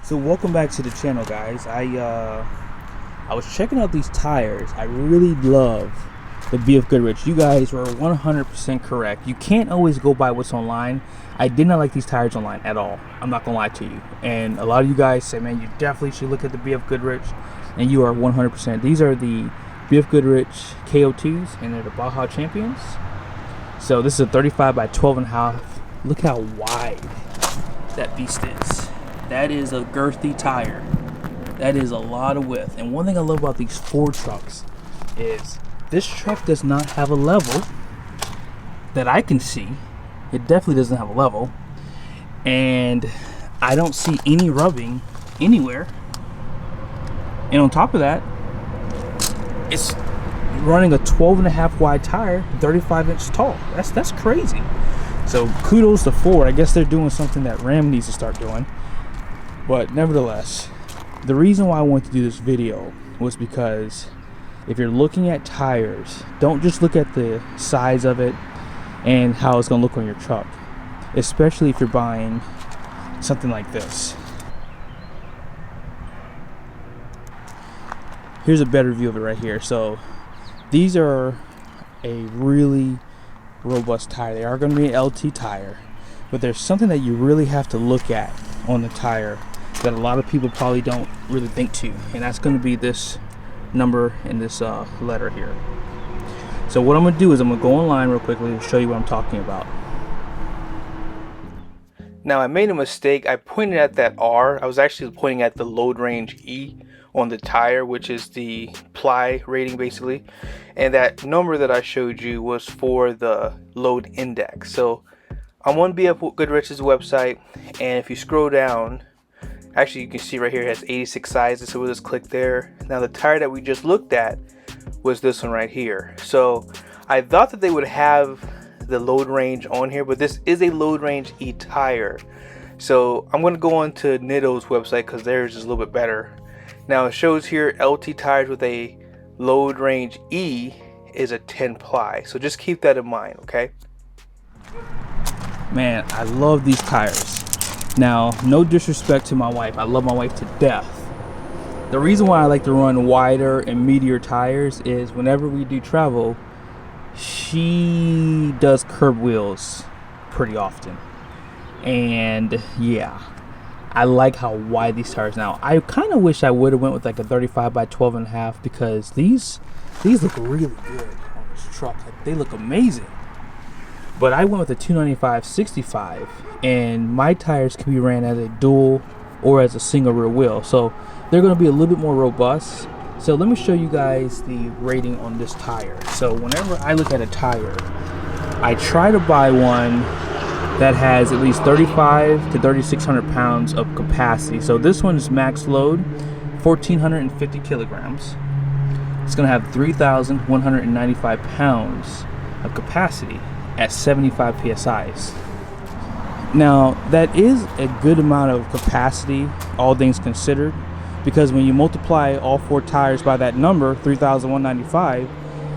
So welcome back to the channel, guys. I was checking out these tires. I really love the BFGoodrich. You guys were 100% correct. You can't always go by what's online. I did not like these tires online at all. I'm not gonna lie to you. And a lot of you guys say, man, you definitely should look at the BFGoodrich, and you are 100%. These are the BFGoodrich KO2s, and they're the Baja Champions. So this is a 35 by 12.5. Look how wide that beast is. That is a girthy tire. That is a lot of width. And one thing I love about these Ford trucks is this truck does not have a level that I can see. It definitely doesn't have a level. And I don't see any rubbing anywhere. And on top of that, it's running a 12.5 wide tire, 35-inch tall. That's crazy. So kudos to Ford. I guess they're doing something that Ram needs to start doing. But nevertheless, the reason why I wanted to do this video was because if you're looking at tires, don't just look at the size of it and how it's going to look on your truck, especially if you're buying something like this. Here's a better view of it right here. So these are a really robust tire. They are going to be an LT tire, but there's something that you really have to look at on the tire that a lot of people probably don't really think to, and that's going to be this number and this letter here. So what I'm going to do is I'm going to go online real quickly and show you what I'm talking about. Now I made a mistake. I pointed at that R. I was actually pointing at the load range E on the tire, which is the ply rating basically, and that number that I showed you was for the load index. So I'm on BFGoodrich's website, and if you scroll down, actually you can see right here it has 86 sizes, so we'll just click there. Now the tire that we just looked at was this one right here. So I thought that they would have the load range on here, but this is a load range E tire. So I'm going to go on to Nitto's website because theirs is a little bit better. Now it shows here LT tires with a load range E is a 10 ply. So just keep that in mind, okay? Man, I love these tires. Now, no disrespect to my wife. I love my wife to death. The reason why I like to run wider and meatier tires is whenever we do travel, she does curb wheels pretty often. And yeah, I like how wide these tires now. I kind of wish I would have went with like a 35 by 12.5 because these look really good on this truck. Like, they look amazing. But I went with a 295/65, and my tires can be ran as a dual or as a single rear wheel, so they're going to be a little bit more robust. So let me show you guys the rating on this tire. So whenever I look at a tire, I try to buy one that has at least 35 to 3,600 pounds of capacity. So this one is max load 1,450 kilograms. It's going to have 3,195 pounds of capacity at 75 psi's. Now that is a good amount of capacity, all things considered, because when you multiply all four tires by that number, 3,195,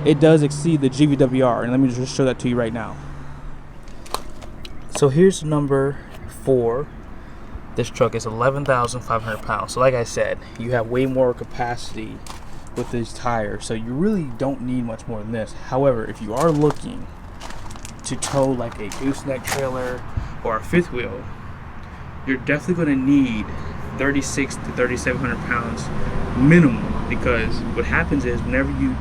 it does exceed the GVWR. And let me just show that to you right now. So here's number 4. This truck is 11,500 pounds. So like I said, you have way more capacity with these tires, so you really don't need much more than this. However, if you are looking to tow like a gooseneck trailer or a fifth wheel, you're definitely going to need 36 to 3,700 pounds minimum, because what happens is whenever you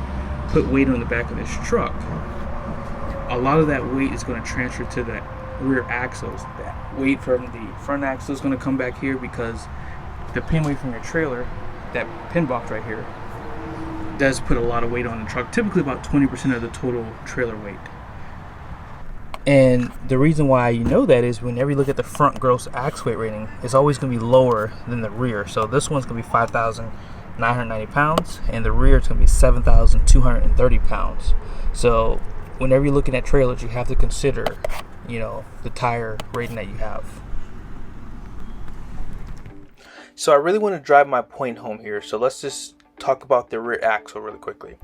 put weight on the back of this truck, a lot of that weight is going to transfer to the rear axles. That weight from the front axle is going to come back here because the pin weight from your trailer, that pin box right here, does put a lot of weight on the truck, typically about 20% of the total trailer weight. And the reason why you know that is whenever you look at the front gross axle weight rating, it's always going to be lower than the rear. So this one's going to be 5,990 pounds, and the rear is going to be 7,230 pounds. So whenever you're looking at trailers, you have to consider, you know, the tire rating that you have. So I really want to drive my point home here. So let's just talk about the rear axle really quickly.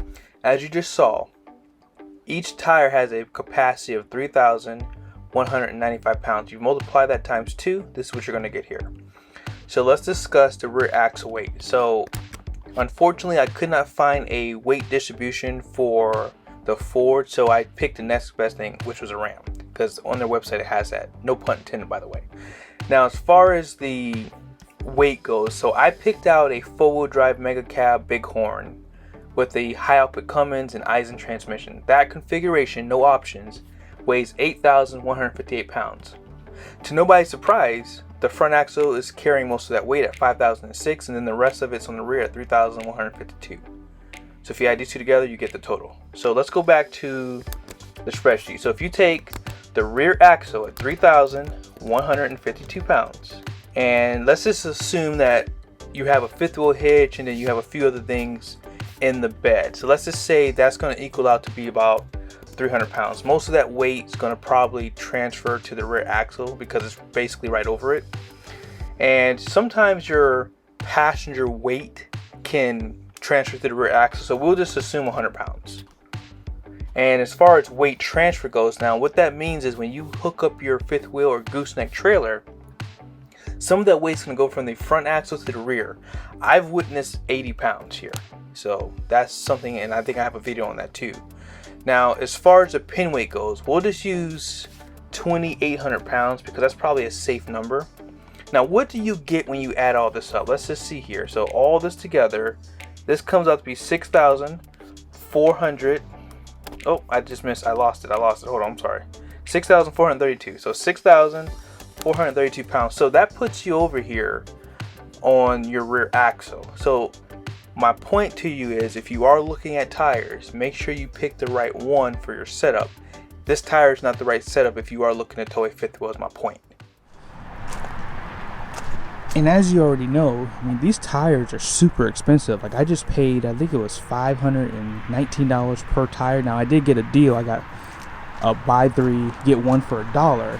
As you just saw, each tire has a capacity of 3,195 pounds. You multiply that times 2, this is what you're going to get here. So let's discuss the rear axle weight. So unfortunately, I could not find a weight distribution for the Ford, so I picked the next best thing, which was a Ram, because on their website it has that. No pun intended, by the way. Now, as far as the weight goes, so I picked out a 4-wheel drive mega cab Bighorn with a high output Cummins and Eisen transmission. That configuration, no options, weighs 8,158 pounds. To nobody's surprise, the front axle is carrying most of that weight at 5,006, and then the rest of it's on the rear at 3,152. So if you add these two together, you get the total. So let's go back to the spreadsheet. So if you take the rear axle at 3,152 pounds, and let's just assume that you have a fifth wheel hitch and then you have a few other things in the bed. So let's just say that's going to equal out to be about 300 pounds. Most of that weight is going to probably transfer to the rear axle because it's basically right over it. And sometimes your passenger weight can transfer to the rear axle, so we'll just assume 100 pounds. And as far as weight transfer goes, now what that means is when you hook up your fifth wheel or gooseneck trailer, some of that weight's going to go from the front axle to the rear. I've witnessed 80 pounds here, so that's something, and I think I have a video on that too. Now, as far as the pin weight goes, we'll just use 2,800 pounds because that's probably a safe number. Now, what do you get when you add all this up? Let's just see here. So all this together, this comes out to be 6,400. Oh, I just missed. I lost it. Hold on, I'm sorry. 6,432. So 6,432 pounds. So that puts you over here on your rear axle. So my point to you is, if you are looking at tires, make sure you pick the right one for your setup. This tire is not the right setup if you are looking to tow a fifth wheel, is my point. And as you already know, I mean, these tires are super expensive. Like, I just paid, I think it was $519 per tire. Now, I did get a deal. I got a buy 3, get 1 for $1.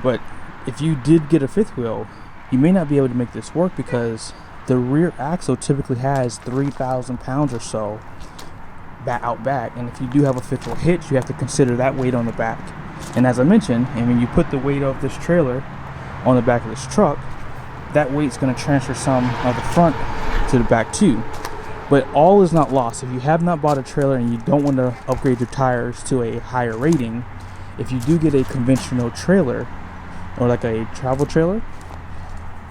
But if you did get a fifth wheel, you may not be able to make this work because the rear axle typically has 3,000 pounds or so out back. And if you do have a fifth wheel hitch, you have to consider that weight on the back. And as I mentioned, I mean, you put the weight of this trailer on the back of this truck, that weight's going to transfer some of the front to the back too. But all is not lost. If you have not bought a trailer and you don't want to upgrade your tires to a higher rating, if you do get a conventional trailer or like a travel trailer,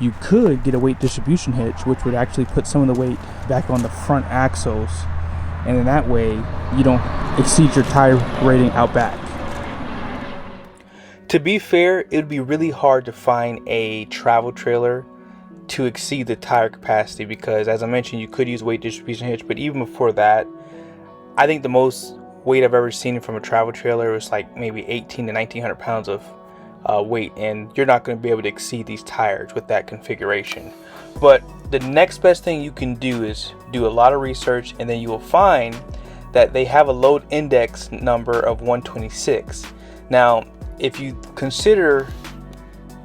you could get a weight distribution hitch, which would actually put some of the weight back on the front axles, and in that way you don't exceed your tire rating out back. To be fair, it would be really hard to find a travel trailer to exceed the tire capacity because, as I mentioned, you could use weight distribution hitch, but even before that, I think the most weight I've ever seen from a travel trailer was like maybe 1,800 to 1,900 pounds of weight, and you're not going to be able to exceed these tires with that configuration. But the next best thing you can do is do a lot of research, and then you will find that they have a load index number of 126. Now, if you consider,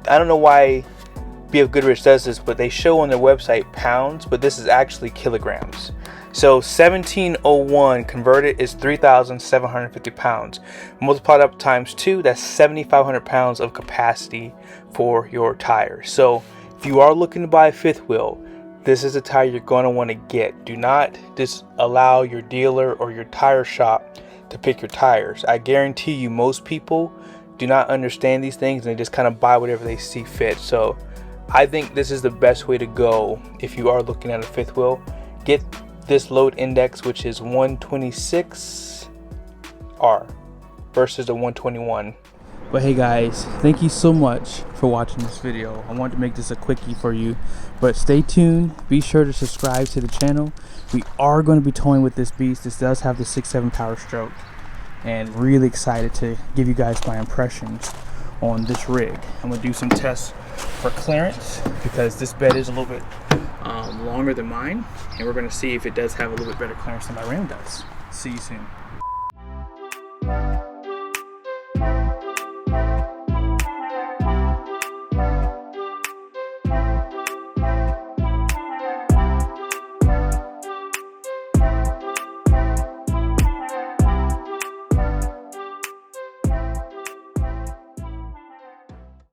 I don't know why BFGoodrich does this, but they show on their website pounds, but this is actually kilograms. So 1701 converted is 3,750 pounds. Multiply that up times 2, that's 7,500 pounds of capacity for your tire. So if you are looking to buy a fifth wheel, this is a tire you're going to want to get. Do not just allow your dealer or your tire shop to pick your tires. I guarantee you most people do not understand these things and they just kind of buy whatever they see fit. So I think this is the best way to go if you are looking at a fifth wheel. Get this load index, which is 126R versus the 121. But hey guys, thank you so much for watching this video. I wanted to make this a quickie for you, but stay tuned. Be sure to subscribe to the channel. We are going to be towing with this beast. This does have the 6.7 power stroke, and really excited to give you guys my impressions on this rig. I'm going to do some tests for clearance because this bed is a little bit longer than mine, and we're going to see if it does have a little bit better clearance than my Ram does. See you soon.